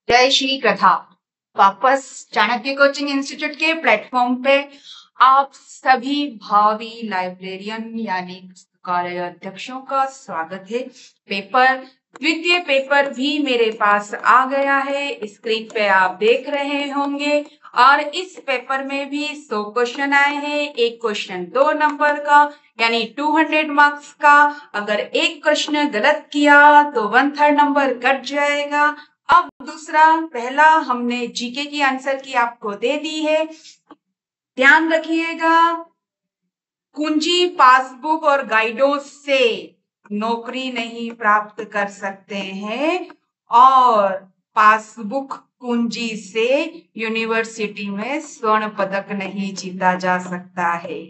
जय श्री प्रथा। वापस चाणक्य कोचिंग इंस्टीट्यूट के प्लेटफॉर्म पे आप सभी भावी लाइब्रेरियन यानी पुस्तकालय अध्यक्षों का स्वागत है। द्वितीय पेपर भी मेरे पास आ गया है, स्क्रीन पे आप देख रहे होंगे। और इस पेपर में भी 100 क्वेश्चन आए हैं। एक क्वेश्चन 2 नंबर का यानी 200 मार्क्स का। अगर एक क्वेश्चन गलत किया तो 1/3 नंबर कट जाएगा। अब दूसरा, पहला हमने जीके की आंसर की आपको दे दी है। ध्यान रखिएगा, कुंजी पासबुक और गाइडों से नौकरी नहीं प्राप्त कर सकते हैं और पासबुक कुंजी से यूनिवर्सिटी में स्वर्ण पदक नहीं जीता जा सकता है।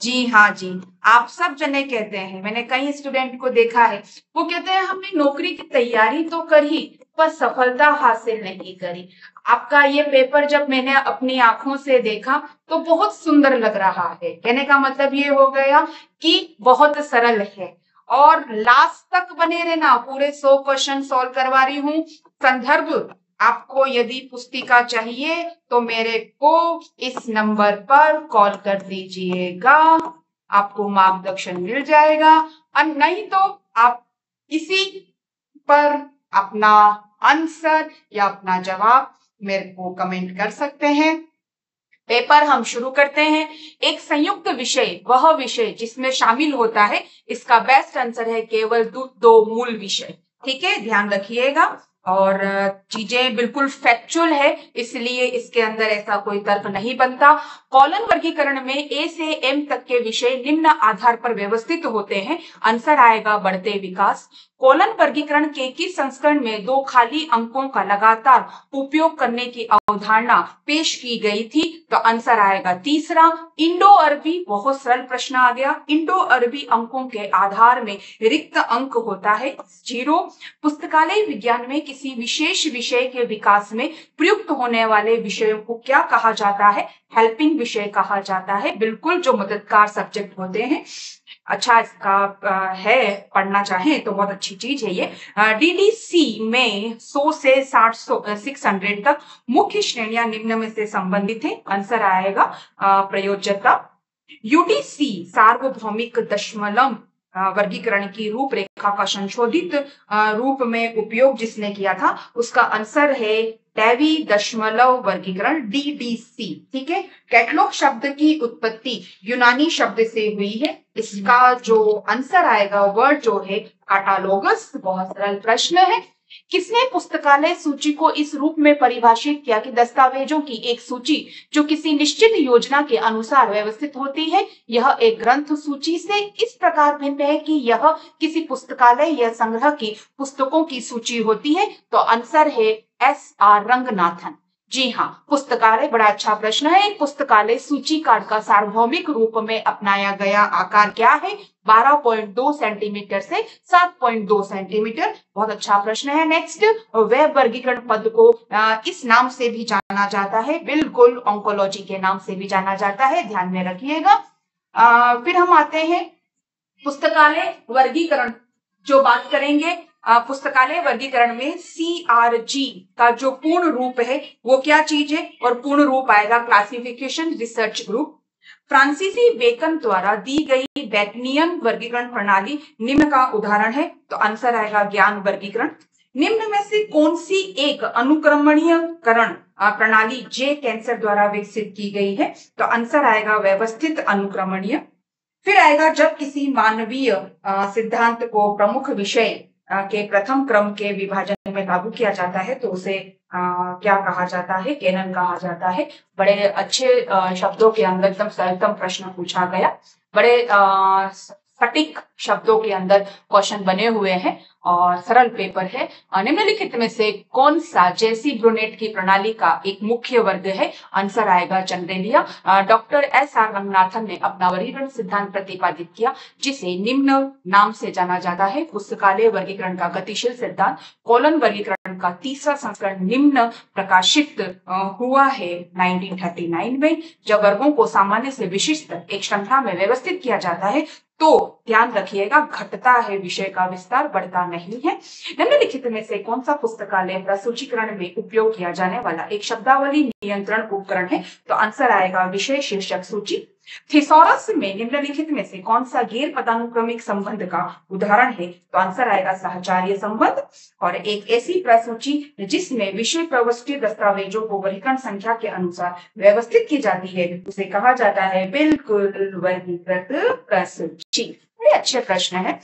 जी हाँ जी, आप सब जने कहते हैं, मैंने कई स्टूडेंट को देखा है, वो कहते हैं हमने नौकरी की तैयारी तो करी पर सफलता हासिल नहीं करी। आपका ये पेपर जब मैंने अपनी आंखों से देखा तो बहुत सुंदर लग रहा है। कहने का मतलब ये हो गया कि बहुत सरल है। और लास्ट तक बने रहना, पूरे 100 क्वेश्चन सॉल्व करवा रही हूँ। संदर्भ आपको यदि पुस्तिका चाहिए तो मेरे को इस नंबर पर कॉल कर दीजिएगा, आपको मार्गदर्शन मिल जाएगा। और नहीं तो आप इसी पर अपना आंसर या अपना जवाब मेरे को कमेंट कर सकते हैं। पेपर हम शुरू करते हैं। एक संयुक्त विषय वह विषय जिसमें शामिल होता है, इसका बेस्ट आंसर है केवल दो मूल विषय। ठीक है, ध्यान रखिएगा। और चीजें बिल्कुल फैक्चुअल है, इसलिए इसके अंदर ऐसा कोई तर्क नहीं बनता। कॉलम वर्गीकरण में ए से एम तक के विषय निम्न आधार पर व्यवस्थित होते हैं। आंसर आएगा बढ़ते विकास। कॉलम वर्गीकरण के किस संस्करण में 2 खाली अंकों का लगातार उपयोग करने की अवधारणा पेश की गई थी? तो आंसर आएगा तीसरा, इंडो अरबी। बहुत सरल प्रश्न आ गया। इंडो अरबी अंकों के आधार में रिक्त अंक होता है 0। पुस्तकालय विज्ञान में किसी विशेष विषय के विकास में प्रयुक्त होने वाले विषयों को क्या कहा जाता है? हेल्पिंग विषय कहा जाता है। बिल्कुल, जो मददगार सब्जेक्ट होते हैं। अच्छा, इसका है, पढ़ना चाहें तो बहुत अच्छी चीज है ये। डीडीसी में 100 से 600 तक मुख्य श्रेणियां निम्न में से संबंधित है। आंसर आएगा प्रयोज्यता। यूडीसी सार्वभौमिक दशमलव वर्गीकरण की रूपरेखा का संशोधित रूप में उपयोग जिसने किया था, उसका आंसर है डेवी दशमलव वर्गीकरण, डीडीसी। ठीक है। कैटलॉग शब्द की उत्पत्ति यूनानी शब्द से हुई है। इसका जो आंसर आएगा, वर्ड जो है कैटालोगस। बहुत सरल प्रश्न है। किसने पुस्तकालय सूची को इस रूप में परिभाषित किया कि दस्तावेजों की एक सूची जो किसी निश्चित योजना के अनुसार व्यवस्थित होती है? यह एक ग्रंथ सूची से इस प्रकार भिन्न है कि यह किसी पुस्तकालय या संग्रह की पुस्तकों की सूची होती है। तो आंसर है S.R. रंगनाथन। जी हाँ, पुस्तकालय, बड़ा अच्छा प्रश्न है। एक पुस्तकालय सूची कार्ड का सार्वभौमिक रूप में अपनाया गया आकार क्या है? 12.2 सेंटीमीटर से 7.2 सेंटीमीटर। बहुत अच्छा प्रश्न है। नेक्स्ट, वेब वर्गीकरण पद को इस नाम से भी जाना जाता है। बिल्कुल, ऑन्कोलॉजी के नाम से भी जाना जाता है, ध्यान में रखिएगा। फिर हम आते हैं पुस्तकालय वर्गीकरण, जो बात करेंगे। पुस्तकालय वर्गीकरण में CRG का जो पूर्ण रूप है वो क्या चीज है? और पूर्ण रूप आएगा क्लासिफिकेशन रिसर्च ग्रुप। फ्रांसीसी बेकन द्वारा दी गई बेकनियन वर्गीकरण प्रणाली निम्न का उदाहरण है। तो आंसर आएगा ज्ञान वर्गीकरण। निम्न में से कौन सी एक अनुक्रमणीयकरण प्रणाली जे कैंसर द्वारा विकसित की गई है? तो आंसर आएगा व्यवस्थित अनुक्रमणीय। फिर आएगा, जब किसी मानवीय सिद्धांत को प्रमुख विषय के प्रथम क्रम के विभाजन में लागू किया जाता है तो उसे क्या कहा जाता है? कैनन कहा जाता है। बड़े अच्छे शब्दों के अंदर एकदम सरलतम प्रश्न पूछा गया। बड़े सटीक शब्दों के अंदर क्वेश्चन बने हुए हैं और सरल पेपर है। निम्नलिखित में से कौन सा जेसी ब्रुनेट की प्रणाली का एक मुख्य वर्ग है? आंसर आएगा चंद्रेलिया। Doctor S.R. रंगनाथन ने अपना वर्गीकरण सिद्धांत प्रतिपादित किया जिसे निम्न नाम से जाना जाता है। पुस्तकालय वर्गीकरण का गतिशील सिद्धांत। कॉलम वर्गीकरण का तीसरा संस्करण निम्न प्रकाशित हुआ है 1939 में। जब वर्गों को सामान्य से विशिष्ट एक श्रृंखला में व्यवस्थित किया जाता है तो ध्यान रखिएगा, घटता है विषय का विस्तार, बढ़ता नहीं है। निम्नलिखित में से कौन सा पुस्तकालय प्रसूचीकरण में उपयोग किया जाने वाला एक शब्दावली नियंत्रण उपकरण है? तो आंसर आएगा विषय शीर्षक सूची। थिसॉरस में निम्नलिखित में से कौन सा गैर पदानुक्रमिक संबंध का उदाहरण है? तो आंसर आएगा सहचार्य संबंध। और एक ऐसी प्रसूची जिसमें विषय प्रविष्टि दस्तावेजों को वर्गीकरण संख्या के अनुसार व्यवस्थित की जाती है उसे कहा जाता है बिल्कुल वर्गीकृत प्रसूची। बड़े अच्छे प्रश्न है।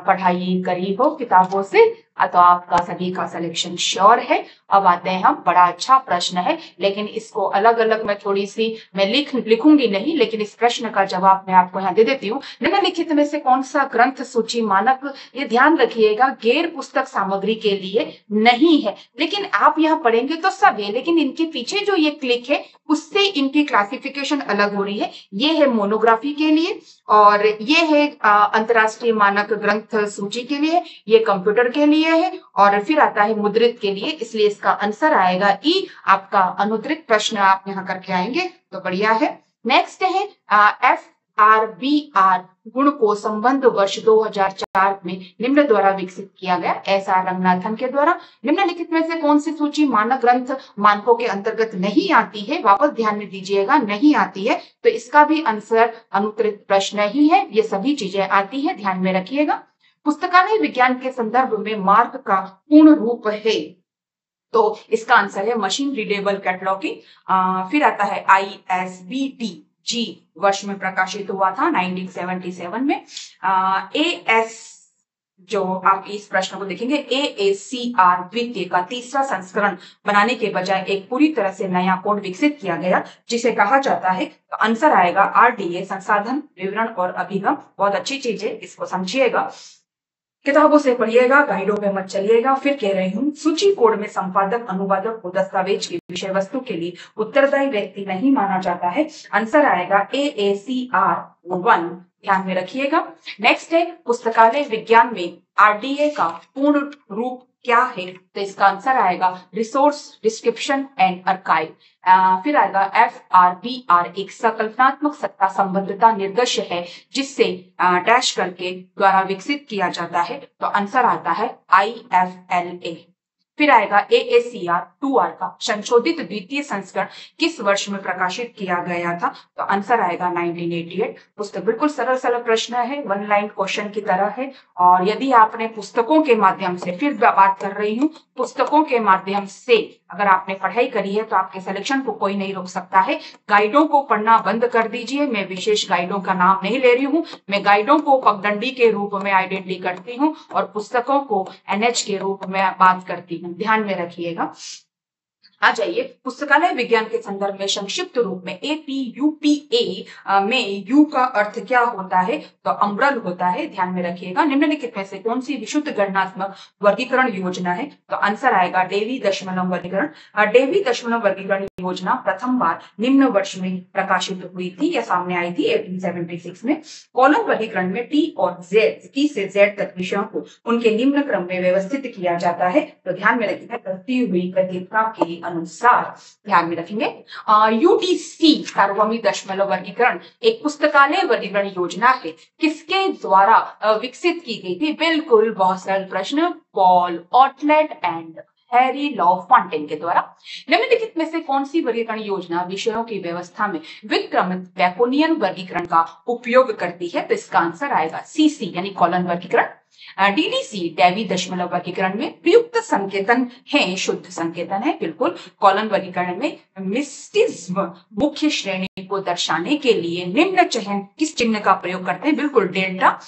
पढ़ाई करी हो किताबों से तो आपका सभी का सिलेक्शन श्योर है। अब आते हैं हम, बड़ा अच्छा प्रश्न है लेकिन इसको अलग अलग मैं थोड़ी सी मैं लिखूंगी नहीं, लेकिन इस प्रश्न का जवाब मैं आपको यहाँ दे देती हूँ। निम्नलिखित में से कौन सा ग्रंथ सूची मानक, ये ध्यान रखिएगा, गैर पुस्तक सामग्री के लिए नहीं है, लेकिन आप यहाँ पढ़ेंगे तो सब है, लेकिन इनके पीछे जो ये क्लिक है उससे इनकी क्लासिफिकेशन अलग हो रही है। ये है मोनोग्राफी के लिए और ये है अंतरराष्ट्रीय मानक ग्रंथ सूची के लिए, ये कंप्यूटर के लिए है और फिर आता है मुद्रित के लिए, इसलिए इसका आंसर आएगा ई। आपका अनुद्रित प्रश्न आप यहाँ करके आएंगे तो बढ़िया है। नेक्स्ट है FRBR गुणकोश संबंध वर्ष 2004 में निम्न द्वारा विकसित किया गया, SR रंगनाथन के द्वारा। निम्नलिखित में से कौन सी सूची मानक ग्रंथ मानकों के अंतर्गत नहीं आती है? वापस ध्यान में दीजिएगा, नहीं आती है, तो इसका भी आंसर अनुत्तरित प्रश्न ही है। ये सभी चीजें आती है, ध्यान में रखिएगा। पुस्तकालय विज्ञान के संदर्भ में मार्क का पूर्ण रूप है? तो इसका आंसर है मशीन रीडेबल कैटलॉगिंग। फिर आता है ISBT जी वर्ष में प्रकाशित हुआ था 1977 में। AS जो आप इस प्रश्न को देखेंगे, AACR द्वितीय का तीसरा संस्करण बनाने के बजाय एक पूरी तरह से नया कोड विकसित किया गया जिसे कहा जाता है। तो आंसर आएगा RDA संसाधन विवरण और अभिगम। बहुत अच्छी चीज है, इसको समझिएगा, किताबों से पढ़िएगा, गाइडों में मत चलिएगा। फिर कह रही हूँ, सूची कोड में संपादक अनुवादक को दस्तावेज की विषय वस्तु के लिए उत्तरदायी व्यक्ति नहीं माना जाता है। आंसर आएगा AACR1, ध्यान में रखिएगा। नेक्स्ट है पुस्तकालय विज्ञान में RDA का पूर्ण रूप क्या है? तो इसका आंसर आएगा रिसोर्स डिस्क्रिप्शन एंड आर्काइव। फिर आएगा FRBR एक सकल्पनात्मक सत्ता संबद्धता निर्देश है जिससे डैश करके द्वारा विकसित किया जाता है। तो आंसर आता है IFLA। फिर आएगा AACR2R का संशोधित द्वितीय संस्करण किस वर्ष में प्रकाशित किया गया था? तो आंसर आएगा 1988। पुस्तक बिल्कुल सरल सरल प्रश्न है, वन लाइन क्वेश्चन की तरह है। और यदि आपने पुस्तकों के माध्यम से, फिर बात कर रही हूँ, पुस्तकों के माध्यम से अगर आपने पढ़ाई करी है तो आपके सिलेक्शन को कोई नहीं रोक सकता है। गाइडों को पढ़ना बंद कर दीजिए। मैं विशेष गाइडों का नाम नहीं ले रही हूँ, मैं गाइडों को पगडंडी के रूप में आइडेंटिटी करती हूँ और पुस्तकों को NH के रूप में बात करती हूँ, ध्यान में रखिएगा। आ जाइए, पुस्तकालय विज्ञान के संदर्भ में संक्षिप्त रूप में APUPA में U का अर्थ क्या होता है? तो अम्ब्रल होता है, ध्यान में रखिएगा। निम्नलिखित में से कौन सी विशुद्ध गणनात्मक वर्गीकरण योजना है? तो आंसर आएगा डेवी दशमलव वर्गीकरण। डेवी दशमलव वर्गीकरण योजना प्रथम बार निम्न वर्ष में प्रकाशित हुई थी या सामने आई थी 1876 में। कॉलम वर्गीकरण में T से Z तक विषयों को उनके निम्न क्रम में व्यवस्थित किया जाता है। तो ध्यान में रखिएगा, करती हुई प्रतियोगिता के अनुसार ध्यान में रखेंगे। UTC सार्वभौमिक दशमलव वर्गीकरण एक पुस्तकालय वर्गीकरण योजना है, किसके द्वारा विकसित की गई थी? बिल्कुल बहुत सरल प्रश्न, पॉल ऑटलेट एंड हैरी लॉफॉन्टेन के द्वारा। निम्नलिखित में से कौन सी वर्गीकरण योजना विषयों की व्यवस्था में विक्रमित बैकोनियन वर्गीकरण का उपयोग करती है? तो इसका आंसर आएगा CC यानी कॉलन वर्गीकरण। DDC डेवी दशमलव वर्गीकरण में प्रयुक्त संकेतन है, शुद्ध संकेतन है, बिल्कुल। कॉलन वर्गीकरण में मिस्टिज्म मुख्य श्रेणी को दर्शाने के लिए निम्न चिन्ह किस चिन्ह का प्रयोग करते हैं? बिल्कुल डेल्टा।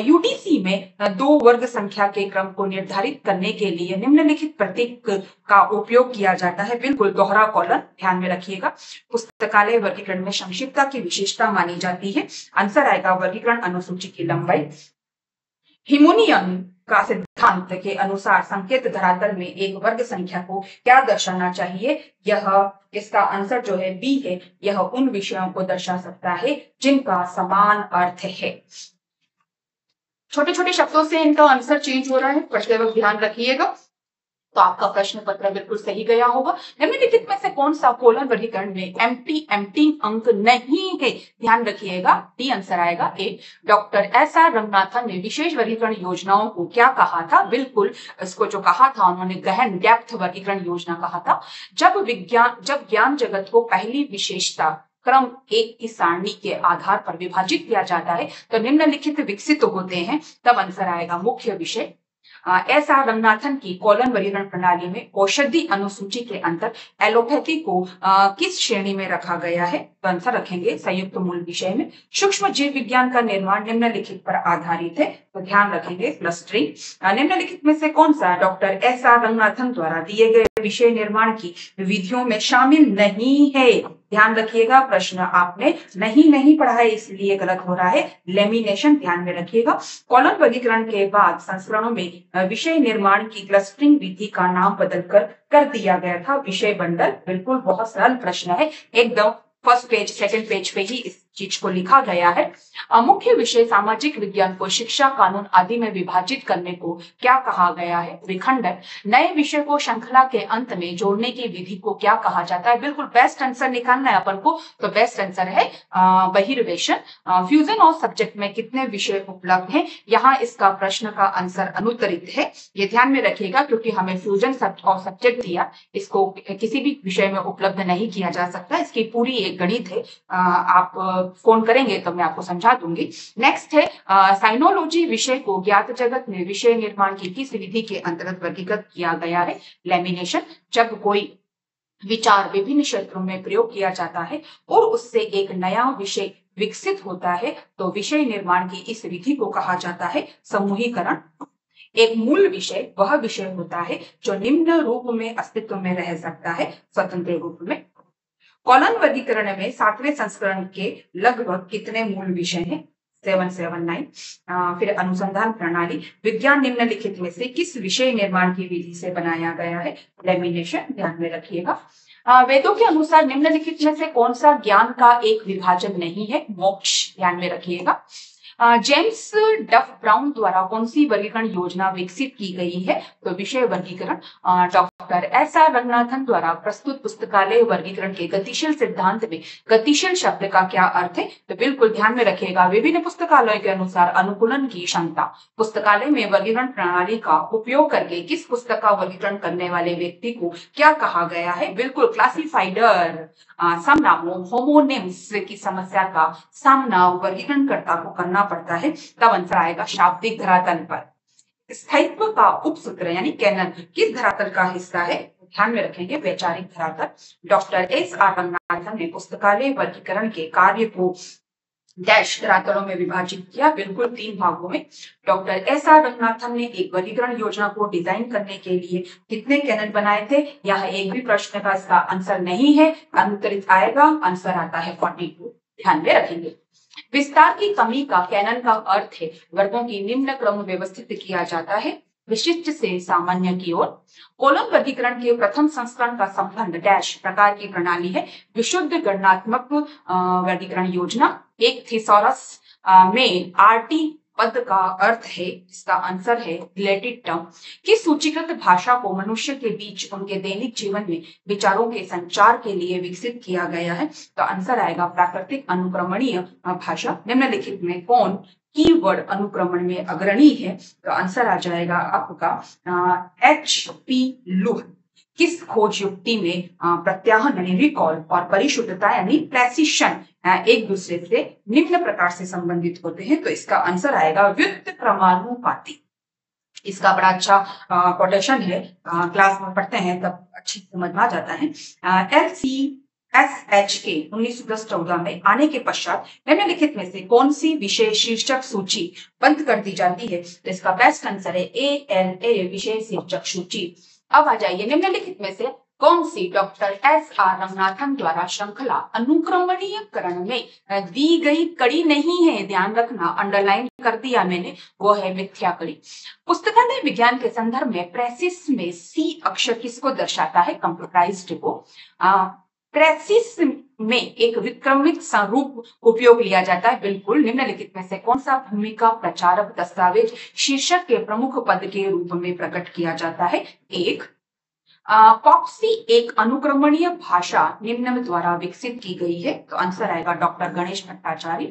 UTC में दो वर्ग संख्या के क्रम को निर्धारित करने के लिए निम्नलिखित प्रतीक का उपयोग किया जाता है? बिल्कुल दोहरा कॉलन, ध्यान में रखिएगा। पुस्तकालय वर्गीकरण में संक्षिप्तता की विशेषता मानी जाती है। आंसर आएगा वर्गीकरण अनुसूची की लंबाई। हिमोनियन का सिद्धांत के अनुसार संकेत धरातल में एक वर्ग संख्या को क्या दर्शाना चाहिए? यह इसका आंसर जो है B है, यह उन विषयों को दर्शा सकता है जिनका समान अर्थ है। छोटे छोटे शब्दों से इनका आंसर चेंज हो रहा है, पढ़ते वक्त ध्यान रखिएगा। तो आपका प्रश्न पत्र बिल्कुल सही गया होगा। निम्नलिखित में से कौन सा कोलन वर्गीकरण में एम्प्टी अंक नहीं है? ध्यान रखिएगा, डी आंसर आएगा ए। डॉक्टर एस आर रंगनाथन ने विशेष वर्गीकरण योजनाओं को क्या कहा था? बिल्कुल इसको जो कहा था उन्होंने गहन डेप्थ वर्गीकरण योजना कहा था। जब ज्ञान जगत को पहली विशेषता क्रम एक की सारणी के आधार पर विभाजित किया जाता है तो निम्नलिखित विकसित होते हैं, तब आंसर आएगा मुख्य विषय। एस आर रंगनाथन की कोलन वर्गीकरण प्रणाली में औषधि अनुसूची के अंतर एलोपैथी को किस श्रेणी में रखा गया है? तो आंसर रखेंगे संयुक्त मूल विषय में। सूक्ष्म जीव विज्ञान का निर्माण निम्नलिखित पर आधारित है, तो ध्यान रखेंगे क्लस्टरिंग। निम्नलिखित में से कौन सा डॉक्टर एस आर रंगनाथन द्वारा दिए गए विषय निर्माण की विधियों में शामिल नहीं है? ध्यान रखिएगा, प्रश्न आपने नहीं पढ़ा है इसलिए गलत हो रहा है। लेमिनेशन ध्यान में रखिएगा। कॉलन वर्गीकरण के बाद संस्करणों में विषय निर्माण की क्लस्टरिंग विधि का नाम बदलकर कर दिया गया था विषय बंडल। बिल्कुल बहुत सरल प्रश्न है, एकदम फर्स्ट पेज सेकंड पेज पे ही इस चीज को लिखा गया है। मुख्य विषय सामाजिक विज्ञान को शिक्षा कानून आदि में विभाजित करने को क्या कहा गया है? विखंडन। नए विषय को श्रृंखला के अंत में जोड़ने की विधि को क्या कहा जाता है? बिल्कुल बेस्ट आंसर निकालना है अपन को, तो बेस्ट आंसर है बहिर्वेशन। फ्यूजन और सब्जेक्ट में कितने विषय उपलब्ध हैं? यहाँ इसका प्रश्न का आंसर अनुत्तरित है, ये ध्यान में रखिएगा, क्योंकि हमें फ्यूजन और सब्जेक्ट दिया, इसको किसी भी विषय में उपलब्ध नहीं किया जा सकता। इसकी पूरी एक गणित है, आप फोन करेंगे तो मैं आपको समझा दूंगी। नेक्स्ट है साइनोलॉजी विषय को ज्ञात जगत में विषय निर्माण की किस विधि के अंतर्गत वर्गीकृत किया गया है? लेमिनेशन। जब कोई विचार विभिन्न क्षेत्रों में प्रयोग किया जाता है और उससे एक नया विषय विकसित होता है तो विषय निर्माण की इस विधि को कहा जाता है समूहीकरण। एक मूल विषय वह विषय होता है जो निम्न रूप में अस्तित्व में रह सकता है स्वतंत्र रूप में। कॉलन वर्गीकरण में 7वें संस्करण के लगभग कितने मूल विषय हैं? 779। फिर अनुसंधान प्रणाली। विज्ञान निम्नलिखित में से किस विषय निर्माण की विधि से बनाया गया है? लेमिनेशन। ध्यान में रखिएगा। वेदों के अनुसार निम्नलिखित में से कौन सा ज्ञान का एक विभाजन नहीं है? मोक्ष। ध्यान में रखिएगा। जेम्स डफ ब्राउन द्वारा कौन सी वर्गीकरण योजना विकसित की गई है? तो विषय वर्गीकरण। डॉक्टर एस आर रंगनाथन द्वारा प्रस्तुत पुस्तकालय वर्गीकरण के गतिशील सिद्धांत में गतिशील शब्द का क्या अर्थ है? तो बिल्कुल ध्यान में रखिएगा, विभिन्न पुस्तकालयों के अनुसार अनुकूलन की क्षमता। पुस्तकालय में वर्गीकरण प्रणाली का उपयोग करके किस पुस्तक का वर्गीकरण करने वाले व्यक्ति को क्या कहा गया है? बिल्कुल क्लासिफाइडर। समनामों होमोनिम्स की समस्या का सामना वर्गीकरणकर्ता को करना पड़ता है, तब आंसर आएगा शाब्दिक धरातल पर। स्थायित्व का उपसूत्र यानी कैनन किस धरातल का हिस्सा है? ध्यान में रखेंगे वैचारिक धरातल। डॉक्टर एस आर रंगनाथन ने पुस्तकालय वर्गीकरण के कार्य को डैश धरातलों में विभाजित किया, बिल्कुल 3 भागों में। डॉक्टर एस आर रंगनाथन ने एक वर्गीकरण योजना को डिजाइन करने के लिए कितने कैनन बनाए थे? यहाँ एक भी प्रश्न का इसका आंसर नहीं है, अनुत्तरित आएगा, आंसर आता है 42। ध्यान में रखेंगे। विस्तार की कमी का कैनन का अर्थ है वर्गों की निम्न क्रम व्यवस्थित किया जाता है विशिष्ट से सामान्य की ओर। कोलन वर्गीकरण के प्रथम संस्करण का संबंध डैश प्रकार की प्रणाली है। विशुद्ध गणनात्मक वर्गीकरण योजना। एक थिसॉरस में आरटी पद का अर्थ है, इसका आंसर है रिलेटेड टर्म। किस सूचीकृत भाषा को मनुष्य के बीच उनके दैनिक जीवन में विचारों के संचार के लिए विकसित किया गया है? तो आंसर आएगा प्राकृतिक अनुक्रमणीय भाषा। निम्नलिखित में कौन कीवर्ड अनुक्रमण में अग्रणी है? तो आंसर आ जाएगा आपका HP लुह। किस खोज युक्ति में प्रत्याहन यानी रिकॉल और परिशुद्धता यानी प्रेसिशन एक दूसरे से निम्न प्रकार से संबंधित होते हैं? तो इसका आंसर आएगा व्युत्क्रमानुपाती। इसका बड़ा अच्छा कोटेशन है, क्लास में पढ़ते हैं तब अच्छी समझ में आ जाता है। LCSH के 1910-14 में आने के पश्चात निम्नलिखित में से कौन सी विषय शीर्षक सूची बंद कर दी जाती है? तो इसका बेस्ट आंसर है ALA विषय शीर्षक सूची। अब आ जाइए, निम्नलिखित में से कौन सी डॉक्टर एस आर रंगनाथन द्वारा श्रृंखला अनुक्रमणीयकरण में दी गई कड़ी नहीं है? ध्यान रखना, अंडरलाइन कर दिया मैंने, वो है मिथ्या कड़ी। पुस्तकालय विज्ञान के संदर्भ में प्रेसिस में C अक्षर किसको दर्शाता है? कंप्यूटराइज्ड को। प्रेसिस में एक विक्रमित स्वरूप उपयोग लिया जाता है, बिल्कुल। निम्नलिखित में से कौन सा भूमिका प्रचारक दस्तावेज शीर्षक के प्रमुख पद के रूप में प्रकट किया जाता है? 1 पॉक्सी एक अनुक्रमणीय भाषा निम्न द्वारा विकसित की गई है, तो आंसर आएगा doctor Ganesh Bhattacharya.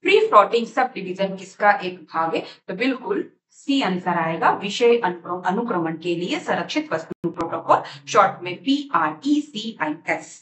Free floating sub division किसका एक भाग है, तो बिल्कुल सी आंसर आएगा, विषय अनुक्रमण के लिए संरक्षित वस्तु प्रोटोकॉल, शॉर्ट में PRECIS।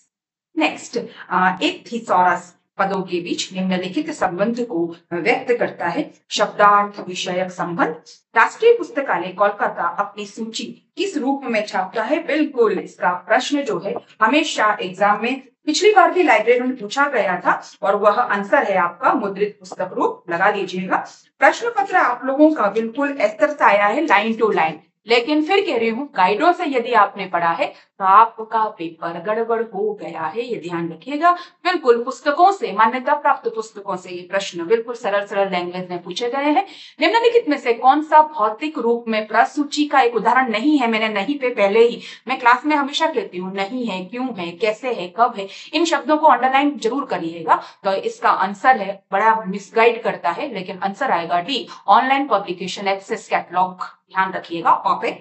नेक्स्ट, एक थिसॉरस पदों के बीच निम्नलिखित संबंध को व्यक्त करता है। शब्दार्थ विषयक संबंध। राष्ट्रीय पुस्तकालय कोलकाता अपनी सूची किस रूप में छापता है, बिल्कुल इसका प्रश्न जो है हमेशा एग्जाम में पिछली बार भी लाइब्रेरी में पूछा गया था, और वह आंसर है आपका मुद्रित पुस्तक रूप, लगा लीजिएगा। प्रश्न पत्र आप लोगों का बिल्कुल इस तरह से आया है, लाइन टू लाइन, लेकिन फिर कह रही हूँ गाइडों से यदि आपने पढ़ा है तो आपका पेपर गड़बड़ हो गया है, ये ध्यान रखिएगा। बिल्कुल पुस्तकों से, मान्यता प्राप्त पुस्तकों से ये प्रश्न बिल्कुल सरल सरल लैंग्वेज में पूछे गए हैं। निम्नलिखित में से कौन सा भौतिक रूप में प्रसूची का एक उदाहरण नहीं है। मैंने नहीं पे पहले ही, मैं क्लास में हमेशा कहती हूँ नहीं है, क्यों है, कैसे है, कब है, इन शब्दों को अंडरलाइन जरूर करिएगा। तो इसका आंसर है, बड़ा मिसगाइड करता है, लेकिन आंसर आएगा D, online publication access catalogue, ध्यान रखिएगा। ऑपे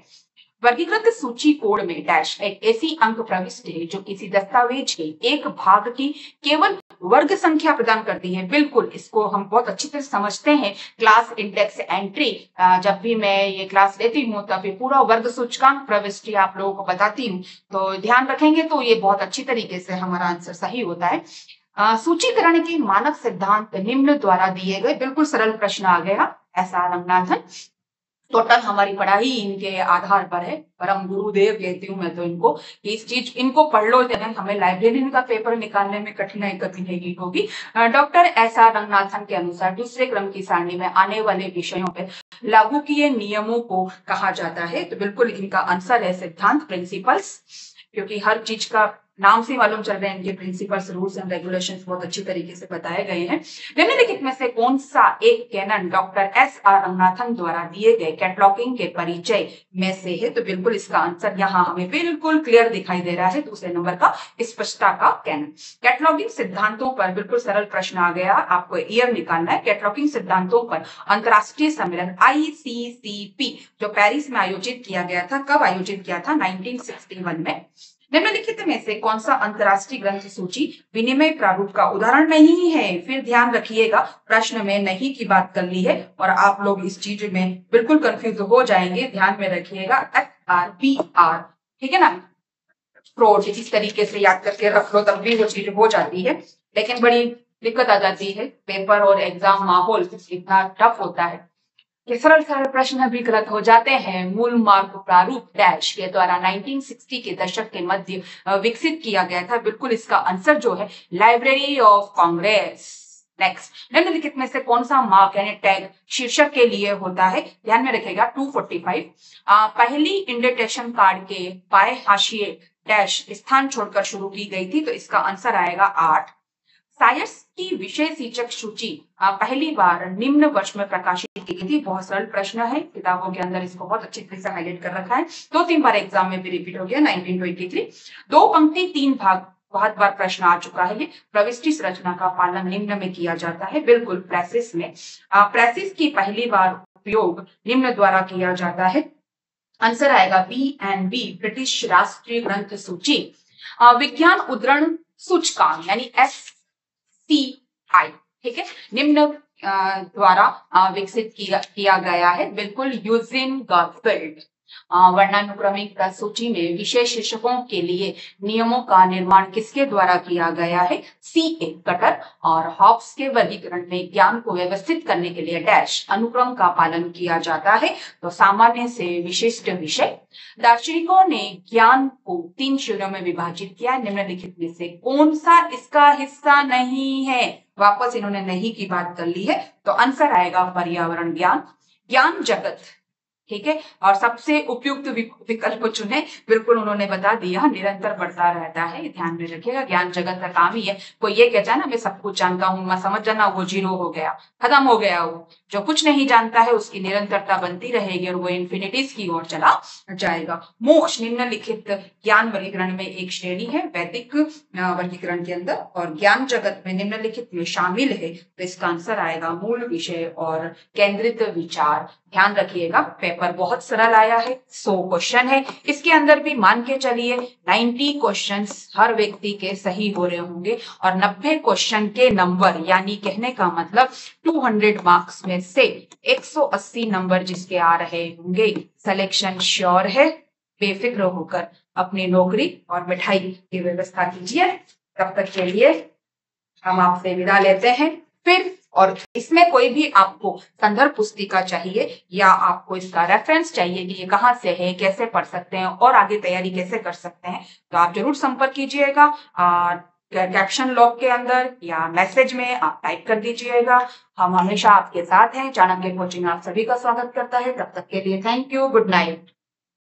वर्गीकृत सूची कोड में डैश एक ऐसी अंक प्रविष्ट है जो किसी दस्तावेज के एक भाग की केवल वर्ग संख्या प्रदान करती है। बिल्कुल इसको हम बहुत अच्छी तरह समझते हैं, क्लास इंडेक्स एंट्री, जब भी मैं ये क्लास लेती हूँ तब ये पूरा वर्ग सूचकांक प्रविष्टि आप लोगों को बताती हूँ, तो ध्यान रखेंगे तो ये बहुत अच्छी तरीके से हमारा आंसर सही होता है। सूचीकरण के मानक सिद्धांत निम्न द्वारा दिए गए, बिल्कुल सरल प्रश्न आ गया। SR रंगनाथन। टोटल हमारी पढ़ाई इनके आधार पर है, परम गुरुदेव कहती हूँ मैं तो इनको, इस चीज इनको पढ़ लो, जब हमें लाइब्रेरियन का पेपर निकालने में कठिनाई कभी नहीं होगी। डॉक्टर SR रंगनाथन के अनुसार दूसरे क्रम की सारणी में आने वाले विषयों पर लागू किए नियमों को कहा जाता है, तो बिल्कुल इनका आंसर है सिद्धांत, प्रिंसिपल्स, क्योंकि हर चीज का नाम से मालूम चल रहे हैं, इनके प्रिंसिपल्स, रूल्स एंड रेगुलेशंस बहुत अच्छी तरीके से बताए गए हैं। निम्नलिखित में से कौन सा एक कैनन डॉक्टर SR रंगनाथन द्वारा दिए गए कैटलॉगिंग के परिचय में से है, तो बिल्कुल इसका आंसर यहाँ हमें बिल्कुल क्लियर दिखाई दे रहा है, दूसरे नंबर का स्पष्टता का कैनन। कैटलॉगिंग सिद्धांतों पर बिल्कुल सरल प्रश्न आ गया, आपको ईयर निकालना है। कैटलॉगिंग सिद्धांतों पर अंतरराष्ट्रीय सम्मेलन ICCP जो पेरिस में आयोजित किया गया था, कब आयोजित किया था, 1961 में। निम्नलिखित में से कौन सा अंतरराष्ट्रीय ग्रंथ सूची विनिमय प्रारूप का उदाहरण नहीं है, फिर ध्यान रखिएगा, प्रश्न में नहीं की बात कर ली है और आप लोग इस चीज में बिल्कुल कंफ्यूज हो जाएंगे, ध्यान में रखिएगा। FRPR, ठीक है ना, फ्रॉड, इस तरीके से याद करके रख लो, तब भी वो चीज हो जाती है, लेकिन बड़ी दिक्कत आ जाती है, पेपर और एग्जाम माहौल इतना टफ होता है कि सरल सरल प्रश्न भी गलत हो जाते हैं। मूल मार्ग प्रारूप डैश के द्वारा 1960 के दशक के मध्य विकसित किया गया था, बिल्कुल इसका आंसर जो है लाइब्रेरी ऑफ कांग्रेस। नेक्स्ट, निम्नलिखित में से कौन सा मार्क यानी टैग शीर्षक के लिए होता है, ध्यान में रखेगा 245। पहली इंडेंटेशन कार्ड के बाएं हाशिए डैश स्थान छोड़कर शुरू की गई थी, तो इसका आंसर आएगा 8। साइंस की विषय सूचक सूची पहली बार निम्न वर्ष में प्रकाशित की गई थी, बहुत सरल प्रश्न है, किताबों के अंदर इसको बहुत अच्छी तरह से हाईलाइट कर रखा है, 2-3 बार एग्जाम में भी रिपीट हो गया, 1923। 2 पंक्ति 3 भाग, बहुत बार प्रश्न आ चुका है ये। प्रविष्टि संरचना का पालन निम्न में किया जाता है, बिल्कुल प्रेसिस में। प्रेसिस की पहली बार उपयोग निम्न द्वारा किया जाता है, आंसर आएगा BNB, ब्रिटिश राष्ट्रीय ग्रंथ सूची। विज्ञान उद्धरण सूचकांक यानी SCI, ठीक है, निम्न द्वारा विकसित किया गया है, बिल्कुल यूजिन गार्फील्ड। वर्णानुक्रमिक सूची में विशेष शीर्षकों के लिए नियमों का निर्माण किसके द्वारा किया गया है, CA कटर। और हॉब्स के वर्गीकरण में ज्ञान को व्यवस्थित करने के लिए डैश अनुक्रम का पालन किया जाता है, तो सामान्य से विशिष्ट विषय। दार्शनिकों ने ज्ञान को 3 श्रेणियों में विभाजित किया, निम्नलिखित में से कौन सा इसका हिस्सा नहीं है, वापस इन्होंने नहीं की बात कर ली है, तो आंसर आएगा पर्यावरण ज्ञान। ज्ञान जगत, ठीक है, और सबसे उपयुक्त विकल्प चुने, बिल्कुल उन्होंने बता दिया, निरंतर बढ़ता रहता है, ध्यान में रखिएगा। ज्ञान जगत का काम ही है, कोई ये कहता है ना मैं सब कुछ जानता हूँ, मैं समझ जाना, वो जीरो हो गया, खत्म हो गया। वो जो कुछ नहीं जानता है उसकी निरंतरता बनती रहेगी और वो इन्फिनिटीज की ओर चला जाएगा। मोक्ष निम्नलिखित ज्ञान वर्गीकरण में एक श्रेणी है, वैदिक वर्गीकरण के अंदर, और ज्ञान जगत में निम्नलिखित में शामिल है, तो इसका आंसर आएगा मूल विषय और केंद्रित विचार। ध्यान रखिएगा, पेपर बहुत सरल आया है, 100 क्वेश्चन है। इसके अंदर भी मान के चलिए 90 क्वेश्चंस हर व्यक्ति के सही हो रहे होंगे और 90 क्वेश्चन के नंबर, यानी कहने का मतलब 200 मार्क्स में से 180 नंबर जिसके आ रहे होंगे, सिलेक्शन श्योर है। बेफिक्र होकर अपनी नौकरी और मिठाई की व्यवस्था कीजिए। तब तक के लिए हम आपसे विदा लेते हैं। फिर और इसमें कोई भी आपको संदर्भ पुस्तिका चाहिए या आपको इसका रेफरेंस चाहिए कि ये कहाँ से है, कैसे पढ़ सकते हैं और आगे तैयारी कैसे कर सकते हैं, तो आप जरूर संपर्क कीजिएगा। कैप्शन लॉग के अंदर या मैसेज में आप टाइप कर दीजिएगा। हम हमेशा आपके साथ हैं। चाणक्य कोचिंग आप सभी का स्वागत करता है। तब तक के लिए थैंक यू, गुड नाइट।